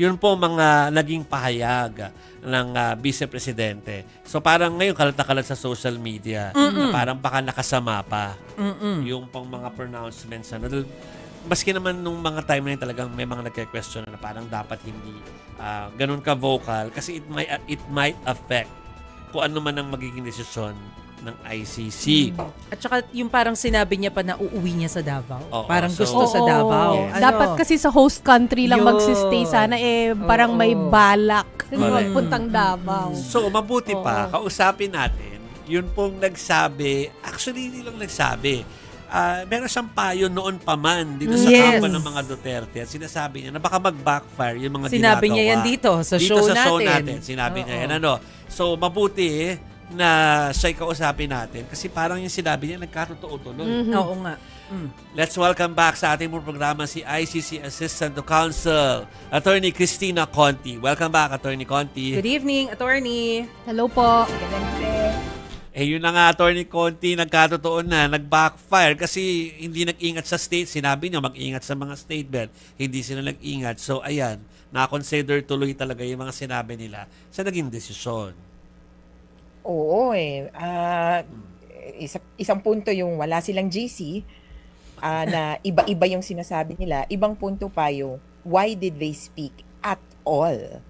Yun po mga naging pahayag ng Vice Presidente. So parang ngayon kalat na kalat sa social media na parang baka nakasama pa yung pang mga pronouncements. Maski naman nung mga time na yun talagang may mga nagke-question na parang dapat hindi ganun ka-vocal kasi it might affect kung ano man ang magiging desisyon ng ICC. At saka yung parang sinabi niya pa na uuwi niya sa Davao. Parang gusto sa Davao. Yes. Dapat kasi sa host country lang magsistay sana parang may balak puntang Davao. So mabuti pa, kausapin natin yun pong nagsabi, actually hindi lang nagsabi, meron siyang payo noon pa man dito sa kampo ng mga Duterte at sinasabi niya na baka mag-backfire yung mga sinabi ginagawa. Niya yan dito sa show natin. Sinabi niya yan. So, mabuti na siya'y kausapin natin kasi parang yung sinabi niya nagkatotoo tuloy. Oo nga. Let's welcome back sa ating programa si ICC Assistant to Counsel, Attorney Cristina Conti. Welcome back, Attorney Conti. Good evening, Attorney. Hello po. Yun na nga, Attorney Conti, nagkatotoo na, nag-backfire kasi hindi nag-ingat sa state. Sinabi niya mag-ingat sa mga statement. Hindi sila nag-ingat. So, ayan, na-consider tuloy talaga yung mga sinabi nila sa naging desisyon. Oo isang punto yung wala silang GC na iba-iba yung sinasabi nila. Ibang punto pa yung why did they speak at all?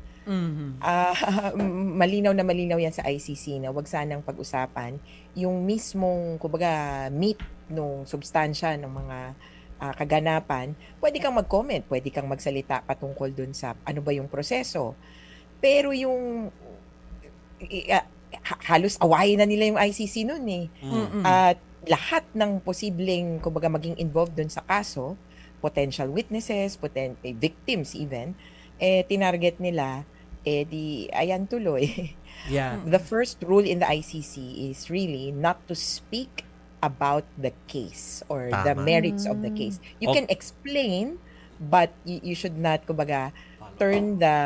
Malinaw na malinaw yan sa ICC na wag sanang pag-usapan yung mismong kumbaga meat nung substansya ng mga kaganapan. Pwede kang mag-comment, pwede kang magsalita patungkol dun sa ano ba yung proseso. Pero yung halos awayin na nila yung ICC nun At lahat ng posibleng kumbaga maging involved dun sa kaso, potential witnesses, victims even, tinarget nila, ayan tuloy. Yeah. The first rule in the ICC is really not to speak about the case or the merits of the case. You can explain, but you should not, kumbaga, turn the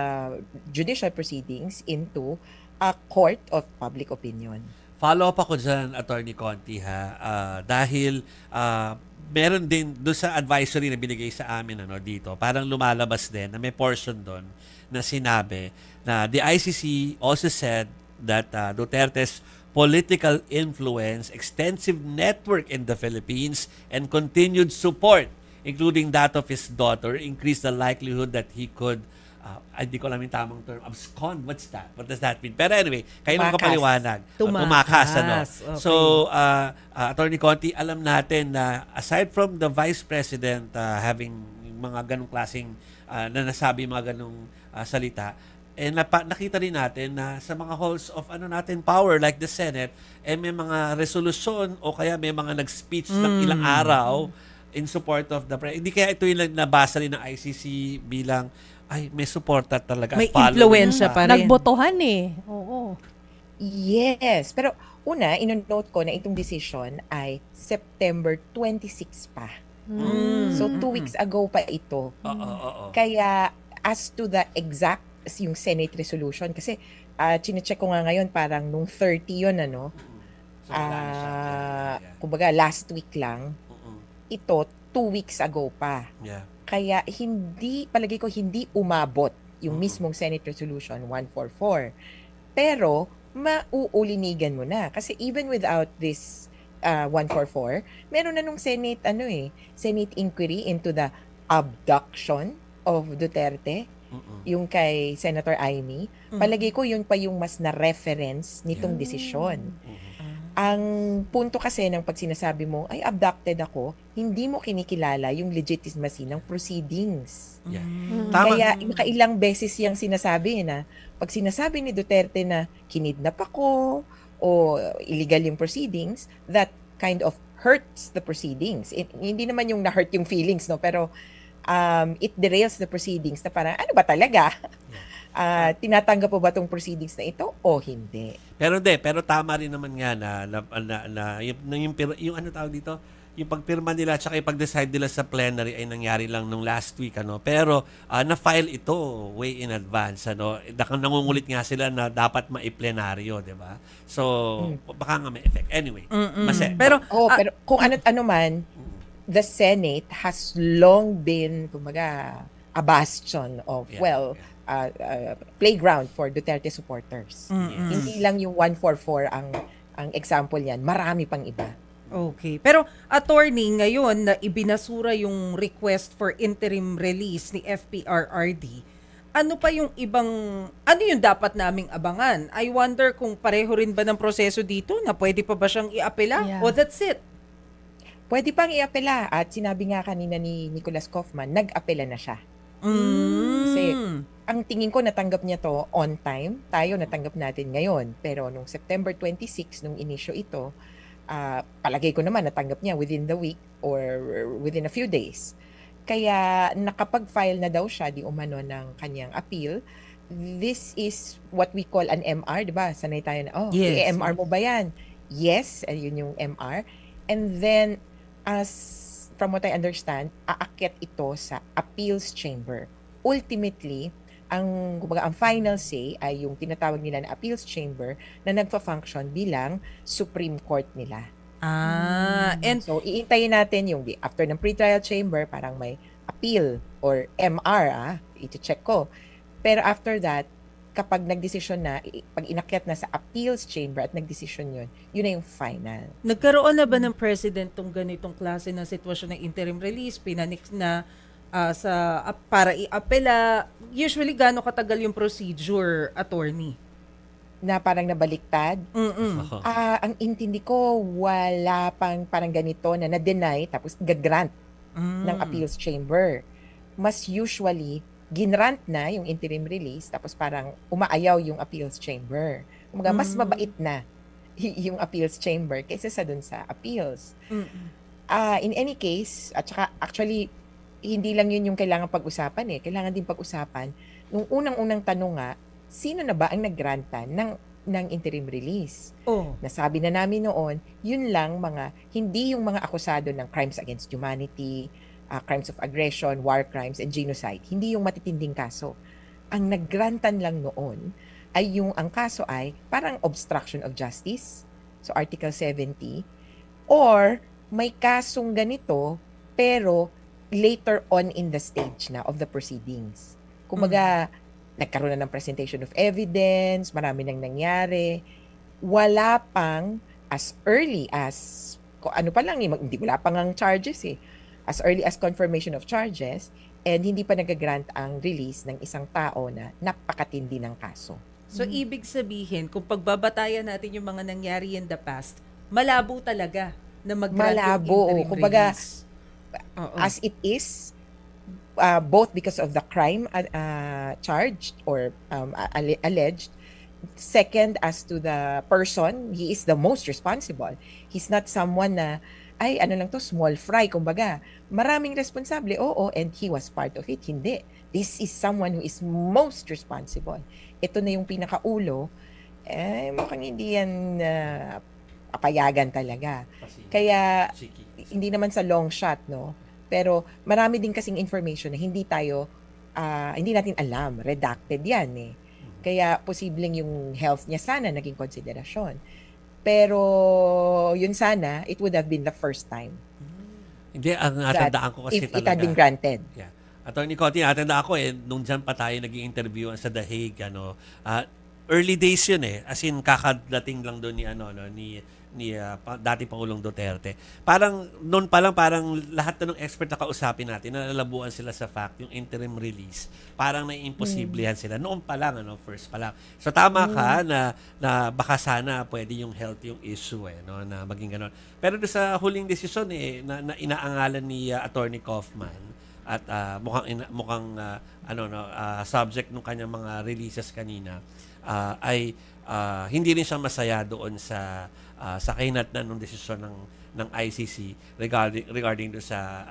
judicial proceedings into a court of public opinion. Follow up ako dyan, Attorney Conti, dahil meron din doon sa advisory na binigay sa amin dito, parang lumalabas din na may portion doon na sinabi na the ICC also said that Duterte's political influence, extensive network in the Philippines, and continued support, including that of his daughter, increased the likelihood that he could hindi ko alam yung tamang term. Abscond. What's that? What does that mean? Pero anyway, kayo lang kapaliwanag. Tumakas. Okay. So, Attorney Conti, alam natin na aside from the Vice President having mga ganong klaseng na nasabi mga ganong salita, nakita rin natin na sa mga halls of power like the Senate, may mga resolusyon o kaya may mga nag-speech ng ilang araw in support of the president. Hindi kaya ito yung nabasa rin ng ICC bilang may suporta talaga. May influensya pa rin. Nagbotohan Oo. Yes. Pero una, ino-note ko na itong decision ay September 26 pa. So 2 weeks ago pa ito. Kaya as to the exact yung Senate resolution, kasi chine-check ko nga ngayon parang nung 30 yun kumbaga last week lang. Ito 2 weeks ago pa. Yeah. Kaya palagi ko hindi umabot yung mismong Senate Resolution 144. Pero mauulinigan mo na kasi even without this 144, meron na nung Senate Senate inquiry into the abduction of Duterte, yung kay Senator Amy. Palagi ko yun pa yung mas na reference nitong desisyon. Ang punto kasi ng pag sinasabi mo, ay abducted ako, hindi mo kinikilala yung legitimacy ng proceedings. Yeah. Kaya nakailang beses yung sinasabi na pag sinasabi ni Duterte na kinidnap ako o illegal yung proceedings, that kind of hurts the proceedings. Hindi naman yung na-hurt yung feelings, pero it derails the proceedings na parang, ano ba talaga? Tinatanggap po ba itong proceedings na ito o hindi? Pero tama rin naman nga na yung ano tawag dito, yung pagpirma nila at saka yung pag-decide nila sa plenary ay nangyari lang nung last week pero na-file ito way in advance nangungulit nga sila na dapat ma-plenaryo, di ba? So baka nga may effect. Anyway, pero kung ano man, the Senate has long been, kumbaga, a bastion of, playground for Duterte supporters. Hindi lang yung 144 ang example niyan. Marami pang iba. Okay. Pero attorney, ngayon na ibinasura yung request for interim release ni FPRRD, ano pa yung ano yung dapat naming abangan? I wonder kung pareho rin ba ng proseso dito na pwede pa ba siyang iapela? Yeah. O that's it? Pwede pang iapela. At sinabi nga kanina ni Nicholas Kaufman, nag-apela na siya. Kasi ang tingin ko natanggap niya to on time. Tayo natanggap natin ngayon. Pero nung September 26, nung inisyo ito, palagay ko naman natanggap niya within the week or within a few days. Kaya nakapag-file na daw siya di umano ng kanyang appeal. This is what we call an MR, di ba? Sanay tayo na, Yes. MR mo ba yan? Yes, yun yung MR. And then, as from what I understand, aakyat ito sa appeals chamber. Ultimately, ang final say ay yung tinatawag nila na appeals chamber na nagfa-function bilang Supreme Court nila. And So, iintayin natin yung after ng pretrial chamber, parang may appeal or MR, iti-check ko. Pero after that, kapag nagdesisyon na, pag inakyat na sa appeals chamber at nagdesisyon yun, yun na yung final. nagkaroon na ba ng president tong ganitong klase ng sitwasyon ng interim release, pinanix na para iapela? Usually, gaano katagal yung procedure, attorney? Na parang nabaliktad. Ang intindi ko, wala pang parang ganito na na-deny tapos gagrant ng appeals chamber. Mas usually, ginrant na yung interim release tapos parang umaayaw yung appeals chamber. Kumaga, mas mabait na yung appeals chamber kaysa sa dun sa appeals. In any case, at saka actually, hindi lang yun yung kailangan pag-usapan Kailangan din pag-usapan. Nung unang-unang tanong nga, sino na ba ang nag-grantan ng interim release? Nasabi na namin noon, yun lang hindi yung mga akusado ng crimes against humanity, crimes of aggression, war crimes, and genocide. Hindi yung matitinding kaso. Ang nag-grantan lang noon ay ang kaso ay parang obstruction of justice, so Article 70, or may kasong ganito, pero later on in the stage na of the proceedings. Kumbaga, nagkaroon na ng presentation of evidence, marami nang nangyari. Wala pang as early as, wala pang ang charges as early as confirmation of charges, and hindi pa nagagrant ang release ng isang tao na napakatindi ng kaso. So, ibig sabihin, kung pagbabatayan natin yung mga nangyari in the past, malabo talaga na mag-grant yung interim Kumbaga, release. as it is, both because of the crime charged or alleged. Second, as to the person, he is the most responsible. He's not someone na, small fry, kumbaga. Maraming responsable, and he was part of it. Hindi. This is someone who is most responsible. Ito na yung pinakaulo, mukhang hindi yan papayagan talaga. Kaya, hindi naman sa long shot, no? Pero marami din kasing information na hindi natin alam. Redacted yan Kaya posibleng yung health niya sana naging konsiderasyon. Pero yun sana, it would have been the first time. Hindi, ang natandaan ko kasi if talaga. it had been granted. Yeah. Attorney Conti, natandaan ko nung dyan pa tayo nag-i-interview sa The Hague, early days yun As in, kakadating lang doon ni dating Pangulong Duterte. Parang noon pa lang parang lahat ng expert na kausapin natin nalalabuan sila sa fact yung interim release. Parang naiimposiblihan sila noon pa lang first pa lang. So tama ka na baka sana pwede yung health yung issue na maging ganoon. Pero do sa huling desisyon na inaangalan ni Attorney Kaufman at mukhang subject ng kanyang mga releases kanina ay hindi rin siya masaya doon sa kahinatnan ng desisyon ng ICC regarding do sa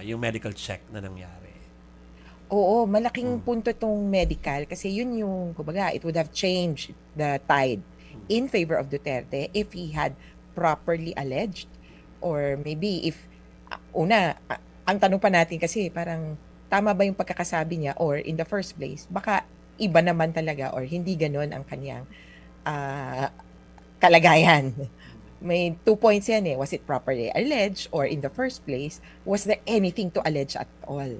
yung medical check na nangyari. Oo, malaking punto itong medical kasi yun yung, kumbaga, it would have changed the tide in favor of Duterte if he had properly alleged, or maybe if ang tanong pa natin kasi parang tama ba yung pagkakasabi niya, or in the first place baka iba naman talaga or hindi ganoon ang kanyang kalagayan. May 2 points yan Was it properly alleged, or in the first place, was there anything to allege at all?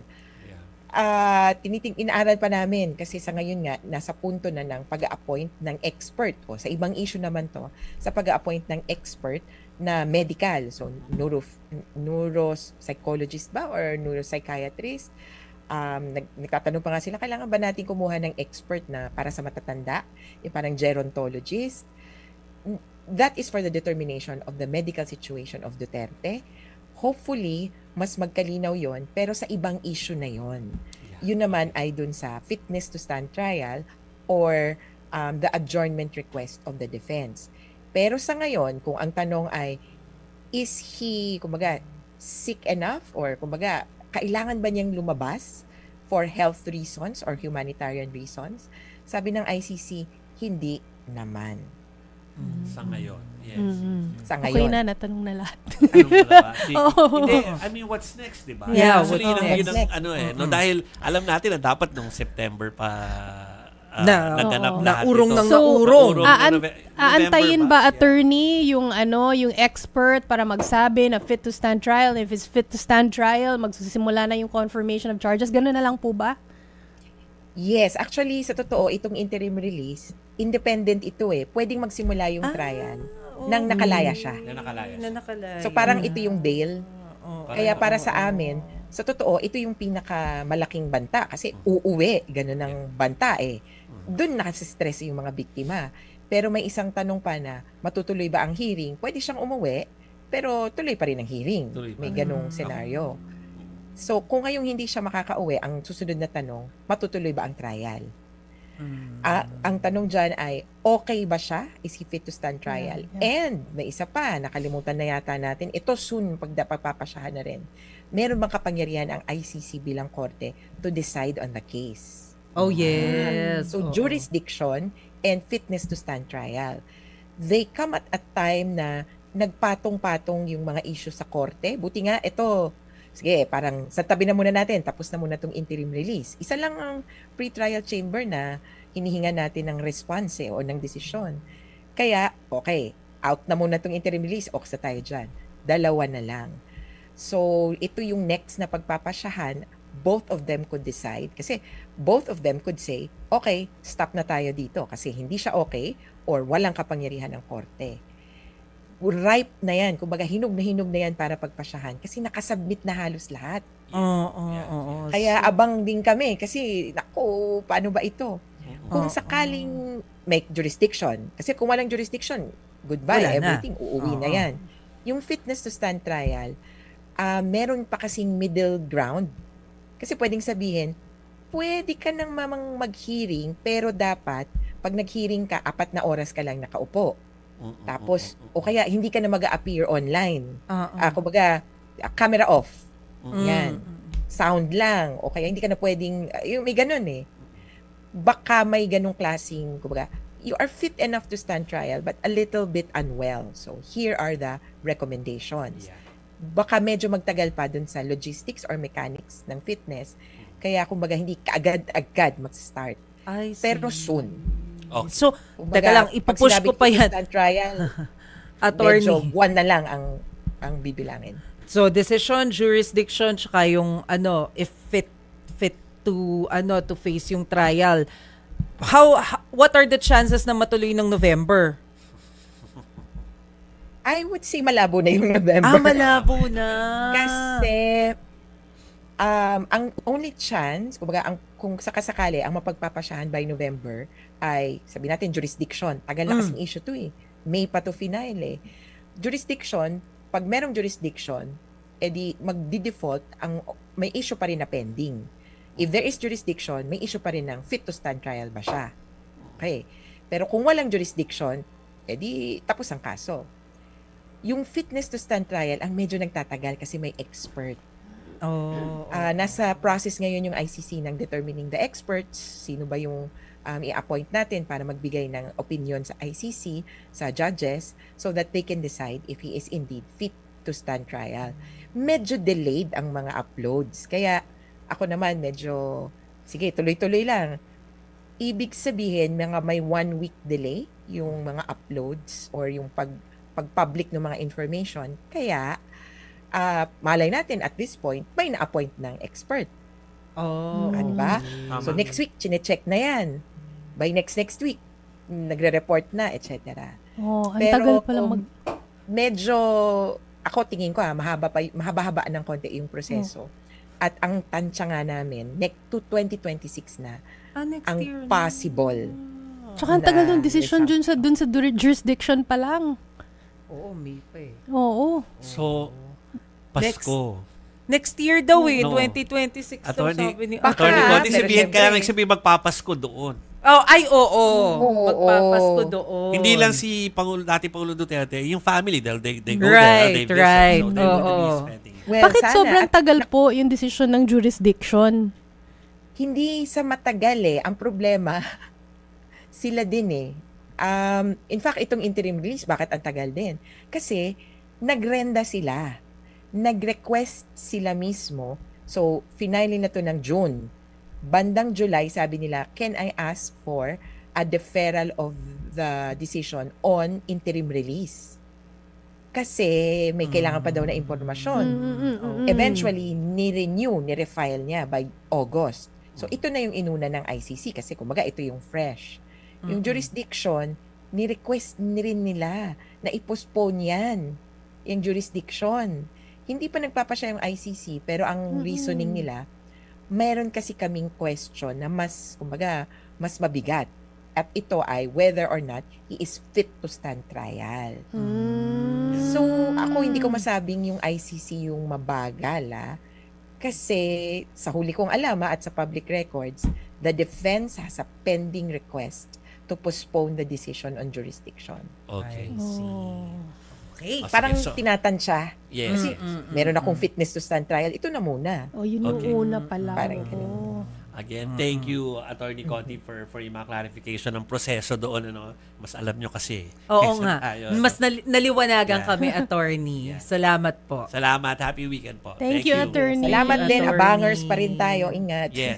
inaaral pa namin kasi sa ngayon nga nasa punto na ng pag-appoint ng expert o sa ibang issue naman to sa pag-appoint ng expert na medical, so neuropsychologist ba or neuropsychiatrist. Nagtatanong pa nga sila, kailangan ba natin kumuha ng expert na para sa matatanda, yung parang gerontologist. That is for the determination of the medical situation of Duterte. Hopefully, mas magkalinaw yon, pero sa ibang issue na yon. Yun naman ay dun sa fitness to stand trial or the adjournment request of the defense. Pero sa ngayon, kung ang tanong ay, is he, kumbaga, sick enough or kumbaga, kailangan ba niyang lumabas for health reasons or humanitarian reasons? Sabi ng ICC, hindi naman. Sa ngayon, yes. Sa Okay ngayon. na, natanong na lahat. Anong dalawa? Oo. Hindi, I mean, what's next, di ba? Yeah, Actually, what's yun ang next? ano no, dahil alam natin na dapat nung September pa naganap oo. lahat Naurong ito. ng naurong. Aantayin November ba, Yeah. attorney, yung expert para magsabi na fit to stand trial? If it's fit to stand trial, magsisimula na yung confirmation of charges. Ganun na lang po ba? Yes, actually, sa totoo, itong interim release, independent ito eh. Pwedeng magsimula yung trial nang nakalaya siya. Na nakalaya Na siya. nakalaya. So parang ito yung bail. Kaya para sa amin, Mm. sa totoo, ito yung pinakamalaking banta kasi uuwi, ganun ang banta eh. Doon nakasistress yung mga biktima. Pero may isang tanong pa na, matutuloy ba ang hearing? Pwede siyang umuwi, pero tuloy pa rin ang hearing. Tuloy pa May rin. ganung senaryo. So kung ngayong hindi siya makakauwi, ang susunod na tanong, matutuloy ba ang trial? Ang tanong dyan ay, okay ba siya? Is he fit to stand trial? And may isa pa, nakalimutan na yata natin, ito soon, pagpapasyahan na rin. Meron bang kapangyarihan ang ICC bilang korte to decide on the case? Oh, yes. So, Oo. jurisdiction and fitness to stand trial. They come at a time na nagpatong-patong yung mga issue sa korte. Buti nga, ito, sige, parang sa tabi na muna natin, tapos na muna itong interim release. Isa lang ang pre-trial chamber na hinihinga natin ng response o ng desisyon. Kaya, okay, out na muna itong interim release, oksa tayo dyan. Dalawa na lang. So, ito yung next na pagpapasyahan, both of them could decide. Kasi both of them could say, okay, stop na tayo dito kasi hindi siya okay or walang kapangyarihan ng korte. Ripe na yan. Kumbaga, hinog na yan para pagpasyahan kasi nakasubmit na halos lahat. Oo. Kaya abang din kami kasi, naku, paano ba ito? Kung sakaling may jurisdiction, kasi kung walang jurisdiction, goodbye, Wala na. everything, uuwi na yan. Yung fitness to stand trial, meron pa kasing middle ground. Kasi pwedeng sabihin, pwede ka nang mamang mag-hearing, pero dapat, pag nag-hearing ka, 4 na oras ka lang nakaupo. Tapos, o kaya hindi ka na mag-appear online. Kumbaga, camera off. Yan. Sound lang. O kaya hindi ka na pwedeng, yung may ganun eh. Baka may ganung klaseng, kumbaga, you are fit enough to stand trial, but a little bit unwell. So, here are the recommendations. Yeah. Baka medyo magtagal pa dun sa logistics or mechanics ng fitness. Kaya, kumbaga, hindi kaagad-agad mag-start. I see. Pero soon. Okay. So, Kumbaga, teka lang, pag ipupush sinabi ko pa yan. stand trial, Attorney. medyo buwan na lang ang bibilangin. So, decision, jurisdiction, tsaka yung if fit to face yung trial. What are the chances na matuloy ng November? I would say malabo na yung November. Malabo na. Kasi, ang only chance, kumbaga, kung sakasakali, ang mapagpapasyahan by November ay, sabi natin, jurisdiction. Tagal na kasing issue to eh. May pa to final eh. Jurisdiction, pag merong jurisdiction, edi magdi-default, may issue pa rin na pending. If there is jurisdiction, may issue pa rin ng fit to stand trial ba siya. Okay. Pero kung walang jurisdiction, edi tapos ang kaso. Yung fitness to stand trial, ang medyo nagtatagal kasi may expert. Nasa process ngayon yung ICC ng determining the experts, sino ba yung i-appoint natin para magbigay ng opinion sa ICC, sa judges, so that they can decide if he is indeed fit to stand trial. Medyo delayed ang mga uploads. Kaya ako naman medyo, sige, tuloy-tuloy lang. Ibig sabihin, may 1 week delay yung mga uploads or yung pag-public ng mga information. Kaya, malay natin at this point, may na-appoint ng expert. Oh. Di ba? Tama. So next week, chinecheck na yan. By next week, nagre-report na, etc. Oh, ang Pero tagal pala kung medyo, ako tingin ko mahaba-habaan ng konti yung proseso. At ang tansya nga namin, next to 2026 na, Next ang year na. possible. Tsaka ang tagal ng na decision dun sa jurisdiction pa lang. Oo, May pa eh. Oo. So, Pasko. Next year daw eh, No. 2026 daw Attorney, sabi ni Attorney Baka, Conti, pero sabihin kaya syempre- nagsabi magpapasko doon. Oh, oo. Oo. Magpapasko doon. Hindi lang si dating Pangulo Duterte, yung family, dahil they go Right, there, they visit, right. so they would be Oo. spending it. Well, Bakit sana, sobrang at tagal po yung decision ng jurisdiction? hindi sa matagal eh. Ang problema, sila din eh. In fact, itong interim release, bakit ang tagal din? Kasi, nagrenda sila. Nag-request sila mismo. So, finally na to ng June. Bandang July, sabi nila, can I ask for a deferral of the decision on interim release? Kasi may kailangan pa daw na impormasyon. Eventually, ni-renew, ni-refile niya by August. So, ito na yung inuna ng ICC kasi kumbaga ito yung fresh. Yung jurisdiction, ni-request rin nila na i-postpone yan. Yung jurisdiction. Hindi pa nagpapasya yung ICC, pero ang reasoning nila, meron kasi kaming question na mas, kumbaga, mas mabigat. At ito ay whether or not he is fit to stand trial. So, ako hindi ko masabing yung ICC yung mabagal, kasi sa huli kong alam at sa public records, the defense has a pending request to postpone the decision on jurisdiction. Okay. I see. Okay. Ah, Parang sige, so- tinatansya. Yes, Kasi yes. meron akong fitness to stand trial, ito na muna. Oh, yun yung Okay. una pala. Parang Oo. Again, thank you, Attorney Conti, for yung mga clarification ng proseso doon. Ano? Mas alam nyo kasi. Oo Kaysa nga. tayo, Mas naliwanagan Yeah. kami, attorney. Yeah. Salamat po. Salamat. Happy weekend po. Thank you, Attorney. Salamat din, Attorney. abangers pa rin tayo. Ingat. Yes.